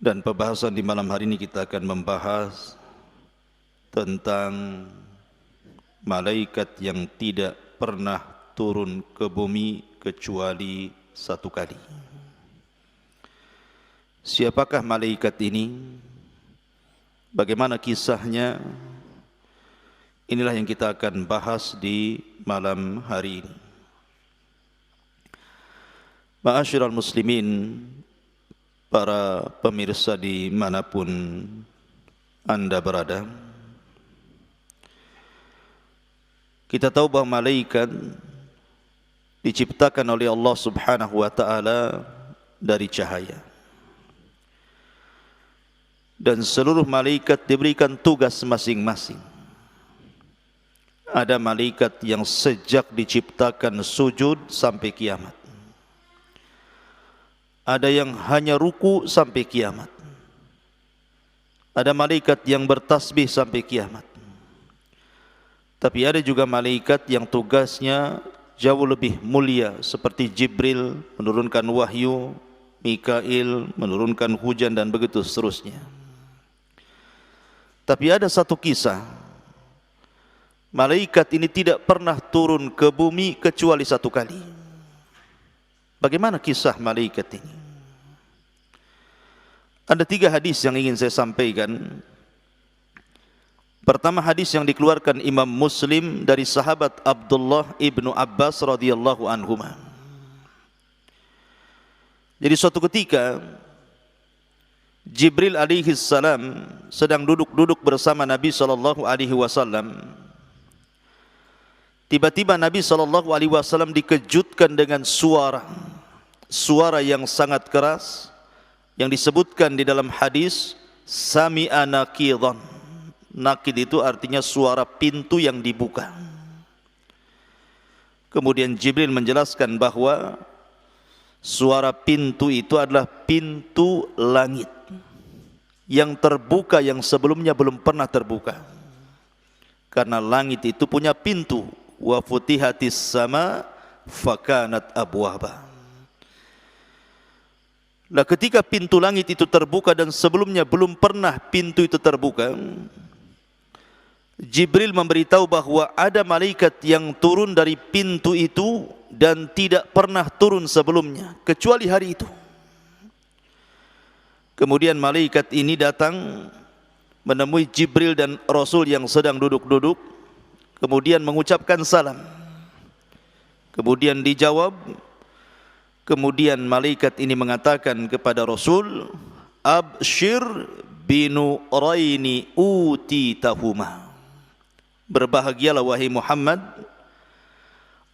Dan pembahasan di malam hari ini kita akan membahas tentang malaikat yang tidak pernah turun ke bumi kecuali satu kali. Siapakah malaikat ini? Bagaimana kisahnya? Inilah yang kita akan bahas di malam hari ini. Ma'asyiral muslimin, para pemirsa dimanapun Anda berada, kita tahu bahawa malaikat diciptakan oleh Allah Subhanahu wa ta'ala dari cahaya. Dan seluruh malaikat diberikan tugas masing-masing. Ada malaikat yang sejak diciptakan sujud sampai kiamat. Ada yang hanya ruku sampai kiamat. Ada malaikat yang bertasbih sampai kiamat. Tapi ada juga malaikat yang tugasnya jauh lebih mulia, seperti Jibril menurunkan wahyu, Mikail menurunkan hujan, dan begitu seterusnya. Tapi ada satu kisah, malaikat ini tidak pernah turun ke bumi kecuali satu kali. Bagaimana kisah malaikat ini? Ada 3 hadis yang ingin saya sampaikan. Pertama, hadis yang dikeluarkan Imam Muslim dari sahabat Abdullah ibnu Abbas radhiyallahu anhuma. Jadi suatu ketika Jibril alaihi salam sedang duduk-duduk bersama Nabi sallallahu alaihi wasallam. Tiba-tiba Nabi sallallahu alaihi wasallam dikejutkan dengan suara yang sangat keras yang disebutkan di dalam hadis sami'a naqidan. Naqid itu artinya suara pintu yang dibuka. Kemudian Jibril menjelaskan bahwa suara pintu itu adalah pintu langit yang terbuka, yang sebelumnya belum pernah terbuka. Karena langit itu punya pintu, wa futihatis sama fakanat abwaba. Nah, ketika pintu langit itu terbuka dan sebelumnya belum pernah pintu itu terbuka, Jibril memberitahu bahwa ada malaikat yang turun dari pintu itu dan tidak pernah turun sebelumnya kecuali hari itu. Kemudian malaikat ini datang menemui Jibril dan Rasul yang sedang duduk-duduk, kemudian mengucapkan salam. Kemudian dijawab. Kemudian malaikat ini mengatakan kepada Rasul, abshir binuraini utitahuma. Berbahagialah wahai Muhammad,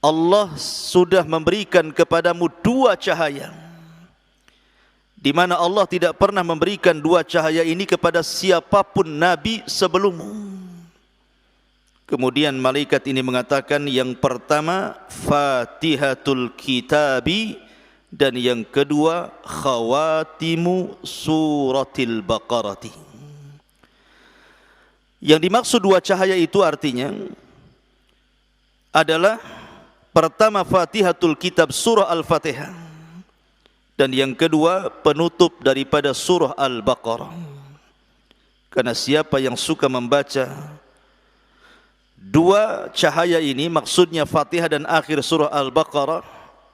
Allah sudah memberikan kepadamu 2 cahaya, di mana Allah tidak pernah memberikan 2 cahaya ini kepada siapapun nabi sebelummu. Kemudian malaikat ini mengatakan, yang pertama Fatihatul Kitabi, dan yang kedua khawatimu suratil Baqarati. Yang dimaksud 2 cahaya itu artinya adalah pertama Fatihatul Kitab surah Al-Fatihah, dan yang kedua penutup daripada surah Al-Baqarah. Karena siapa yang suka membaca 2 cahaya ini, maksudnya Fatihah dan akhir surah Al-Baqarah,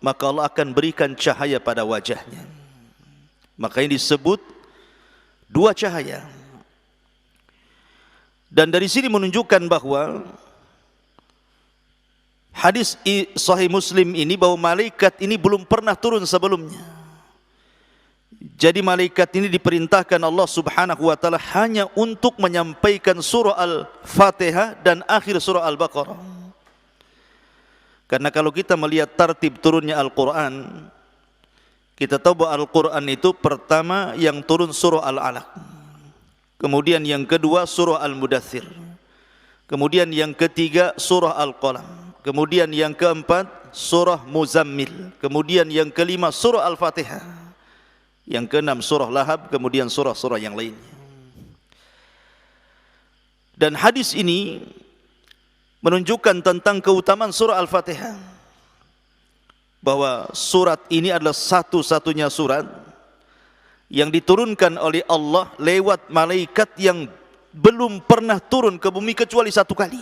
maka Allah akan berikan cahaya pada wajahnya. Maka ini disebut 2 cahaya. Dan dari sini menunjukkan bahwa hadis Sahih Muslim ini, bahwa malaikat ini belum pernah turun sebelumnya. Jadi malaikat ini diperintahkan Allah Subhanahu wa ta'ala hanya untuk menyampaikan surah Al-Fatihah dan akhir surah Al-Baqarah. Karena kalau kita melihat tartib turunnya Al-Quran, kita tahu bahwa Al-Quran itu pertama yang turun surah Al-Alaq, kemudian yang kedua surah Al-Mudaththir, kemudian yang ketiga surah Al-Qalam, kemudian yang keempat surah Muzammil, kemudian yang kelima surah Al-Fatihah, yang keenam surah Lahab, kemudian surah-surah yang lainnya. Dan hadis ini menunjukkan tentang keutamaan surah Al-Fatihah, bahwa surat ini adalah satu-satunya surat yang diturunkan oleh Allah lewat malaikat yang belum pernah turun ke bumi kecuali satu kali.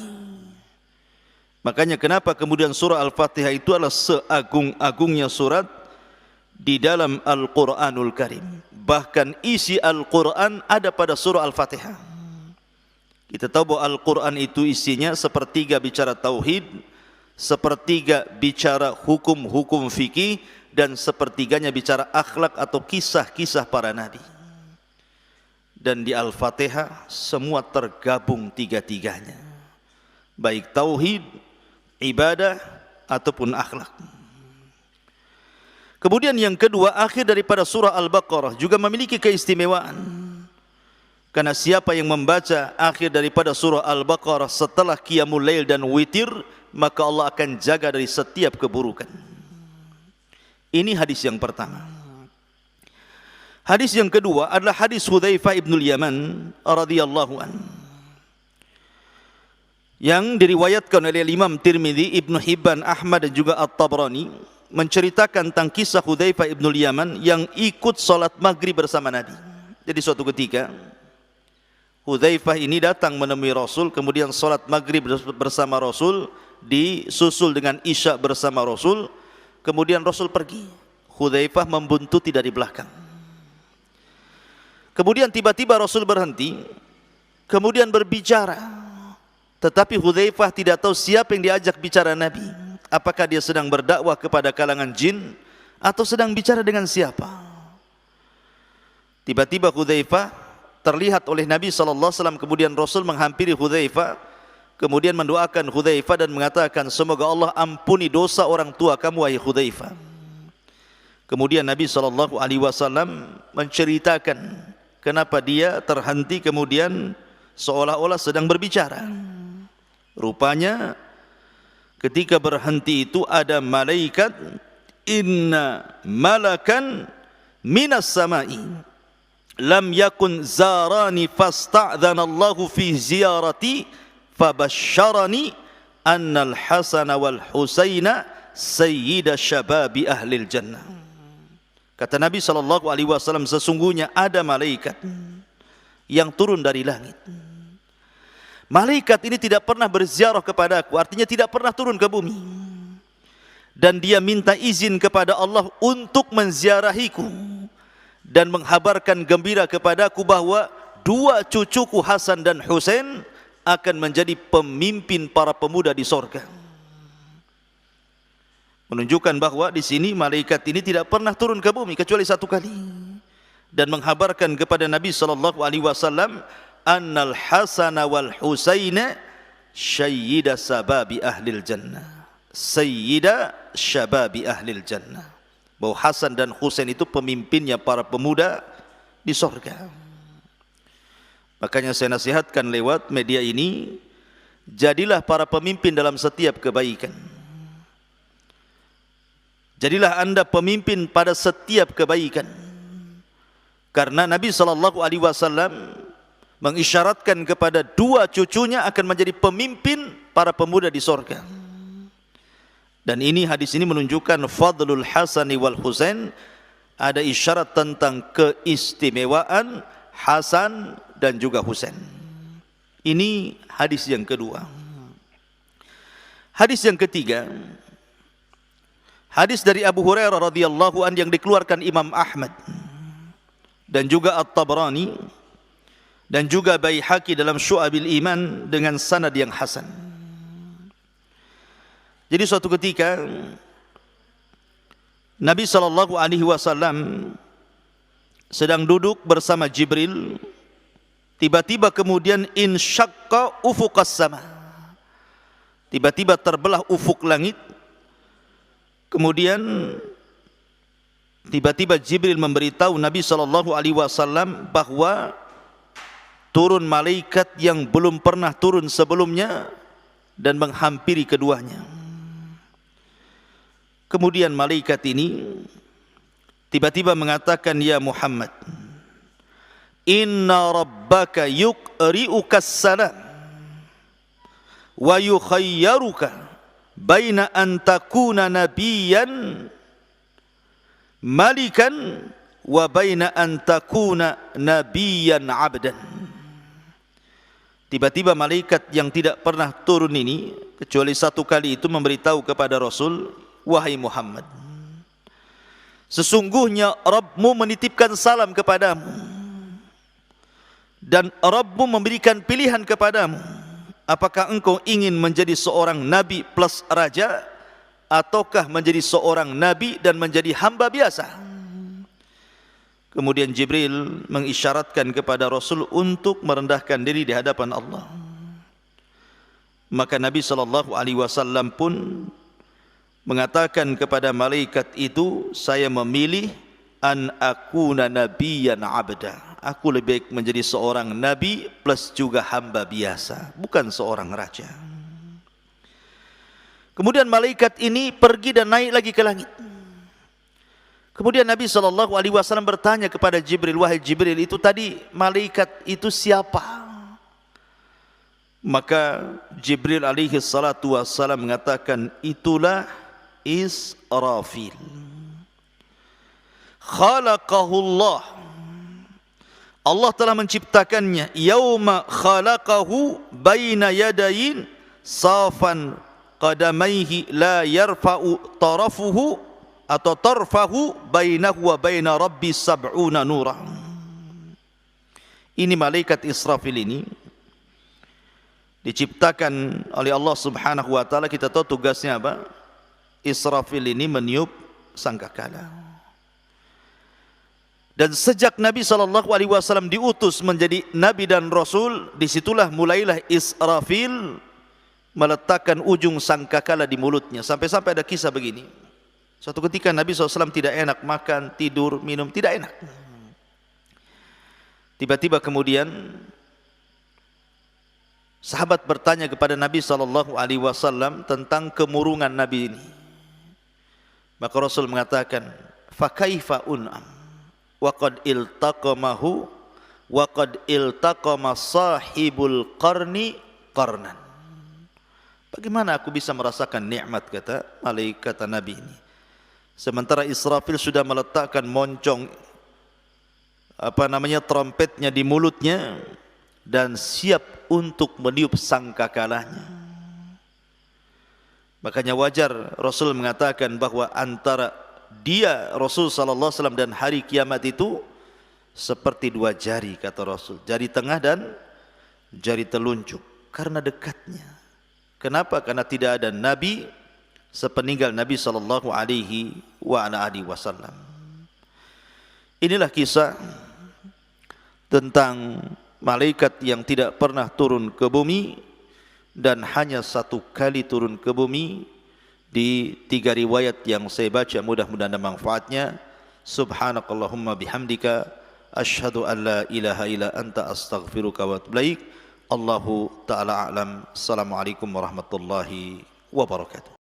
Makanya kenapa kemudian surah Al-Fatihah itu adalah seagung-agungnya surat di dalam Al-Quranul Karim. Bahkan isi Al-Quran ada pada surah Al-Fatihah. Kita tahu bahwa Al-Quran itu isinya sepertiga bicara tauhid, sepertiga bicara hukum-hukum fikih, dan sepertiganya bicara akhlak atau kisah-kisah para nabi. Dan di Al-Fatihah semua tergabung tiga-tiganya, baik tauhid, ibadah ataupun akhlak. Kemudian yang kedua, akhir daripada surah Al-Baqarah juga memiliki keistimewaan. Karena siapa yang membaca akhir daripada surah Al-Baqarah setelah qiyamul lail dan witir, maka Allah akan jaga dari setiap keburukan. Ini hadis yang pertama. Hadis yang kedua adalah hadis Hudzaifah ibnul Yaman radhiyallahu anhu, yang diriwayatkan oleh Imam Tirmidzi, Ibnu Hibban, Ahmad dan juga At-Tabrani, menceritakan tentang kisah Hudzaifah ibnul Yaman yang ikut salat maghrib bersama Nabi. Jadi suatu ketika Hudzaifah ini datang menemui Rasul, kemudian salat maghrib bersama Rasul, disusul dengan isya bersama Rasul, kemudian Rasul pergi. Hudzaifah membuntuti dari belakang. Kemudian tiba-tiba Rasul berhenti, kemudian berbicara. Tetapi Hudzaifah tidak tahu siapa yang diajak bicara Nabi. Apakah dia sedang berdakwah kepada kalangan jin atau sedang bicara dengan siapa? Tiba-tiba Hudzaifah terlihat oleh Nabi SAW, kemudian Rasul menghampiri Hudzaifah, kemudian mendoakan Hudzaifah dan mengatakan, semoga Allah ampuni dosa orang tua kamu, wahai Hudzaifah. Kemudian Nabi SAW menceritakan kenapa dia terhenti, kemudian seolah-olah sedang berbicara. Rupanya ketika berhenti itu ada malaikat, inna malakan minas samai lam yakun zarani fasta'dhanallahu fi ziyarati fabasyarani annal hasana wal husaina sayyida syababi ahlil jannah. Kata Nabi SAW, sesungguhnya ada malaikat yang turun dari langit. Malaikat ini tidak pernah berziarah kepadaku, artinya tidak pernah turun ke bumi. Dan dia minta izin kepada Allah untuk menziarahiku dan menghabarkan gembira kepadaku bahwa dua cucuku Hasan dan Husain akan menjadi pemimpin para pemuda di sorga. Menunjukkan bahwa di sini malaikat ini tidak pernah turun ke bumi kecuali satu kali, dan menghabarkan kepada Nabi SAW, annal hasana wal husaina sayyida sababi ahlil jannah, sayyida syababi ahlil jannah, bahwa Hasan dan Husain itu pemimpinnya para pemuda di sorga. Makanya saya nasihatkan lewat media ini, jadilah para pemimpin dalam setiap kebaikan. Jadilah anda pemimpin pada setiap kebaikan. Karena Nabi SAW mengisyaratkan kepada dua cucunya akan menjadi pemimpin para pemuda di sorga. Dan ini, hadis ini menunjukkan fadlul Hasani wal Husain, ada isyarat tentang keistimewaan Hasan dan juga Husain. Ini hadis yang kedua. Hadis yang ketiga, hadis dari Abu Hurairah radhiyallahu anhu yang dikeluarkan Imam Ahmad dan juga At-Tabrani dan juga Baihaqi dalam Syu'abil Iman dengan sanad yang hasan. Jadi suatu ketika Nabi SAW sedang duduk bersama Jibril, tiba-tiba kemudian insyaqqa ufuqas sama, tiba-tiba terbelah ufuk langit. Kemudian tiba-tiba Jibril memberitahu Nabi SAW bahwa turun malaikat yang belum pernah turun sebelumnya dan menghampiri keduanya. Kemudian malaikat ini tiba-tiba mengatakan, ya Muhammad, inna rabbaka yuqri'ukas salam wa yukhayyaruka baina an takuna nabiyan malikan wa baina an takuna nabiyyan 'abdan. Tiba-tiba malaikat yang tidak pernah turun ini kecuali satu kali itu memberitahu kepada Rasul, wahai Muhammad, sesungguhnya Rabbmu menitipkan salam kepadamu dan Rabbmu memberikan pilihan kepadamu. Apakah engkau ingin menjadi seorang nabi plus raja, ataukah menjadi seorang nabi dan menjadi hamba biasa? Kemudian Jibril mengisyaratkan kepada Rasul untuk merendahkan diri di hadapan Allah. Maka Nabi SAW pun mengatakan kepada malaikat itu, saya memilih an akuna nabiyyan abda. Aku lebih baik menjadi seorang nabi plus juga hamba biasa, bukan seorang raja. Kemudian malaikat ini pergi dan naik lagi ke langit. Kemudian Nabi SAW bertanya kepada Jibril, wahai Jibril, itu tadi malaikat itu siapa? Maka Jibril alaihi salatu wassalam mengatakan, itulah Israfil. Khalaqahullah. Allah telah menciptakannya. Yauma khalaqahu baina yadayin safan qadamaihi la yarfa'u tarafuhu atau tarfahu bainahu wa baina rabbi sab'una nurah. Ini malaikat Israfil ini diciptakan oleh Allah Subhanahu wa taala. Kita tahu tugasnya apa? Israfil ini meniup sangkakala. Dan sejak Nabi SAW diutus menjadi nabi dan rasul, disitulah mulailah Israfil meletakkan ujung sangkakala di mulutnya. Sampai-sampai ada kisah begini. Suatu ketika Nabi SAW tidak enak makan, tidur, minum, tidak enak. Tiba-tiba kemudian sahabat bertanya kepada Nabi SAW tentang kemurungan Nabi ini. Maka Rasul mengatakan, fakaifa un'am wa qad iltaqamahu wa qad iltaqama sahibul qarni qarnan. Bagaimana aku bisa merasakan nikmat, kata malaikat Nabi ini, sementara Israfil sudah meletakkan moncong trompetnya di mulutnya dan siap untuk meniup sangkakalanya. Makanya wajar Rasul mengatakan bahwa antara dia Rasul sallallahu alaihi wasallam dan hari kiamat itu seperti dua jari, kata Rasul, jari tengah dan jari telunjuk, karena dekatnya. Kenapa? Karena tidak ada nabi sepeninggal Nabi sallallahu alaihi wasallam. Inilah kisah tentang malaikat yang tidak pernah turun ke bumi dan hanya satu kali turun ke bumi di 3 riwayat yang saya baca. Mudah-mudahan ada manfaatnya. Subhanakallahumma bihamdika asyhadu an la ilaha illa anta astaghfiruka wa atubu ilaik. Allahu ta'ala a'lam. Assalamualaikum warahmatullahi wabarakatuh.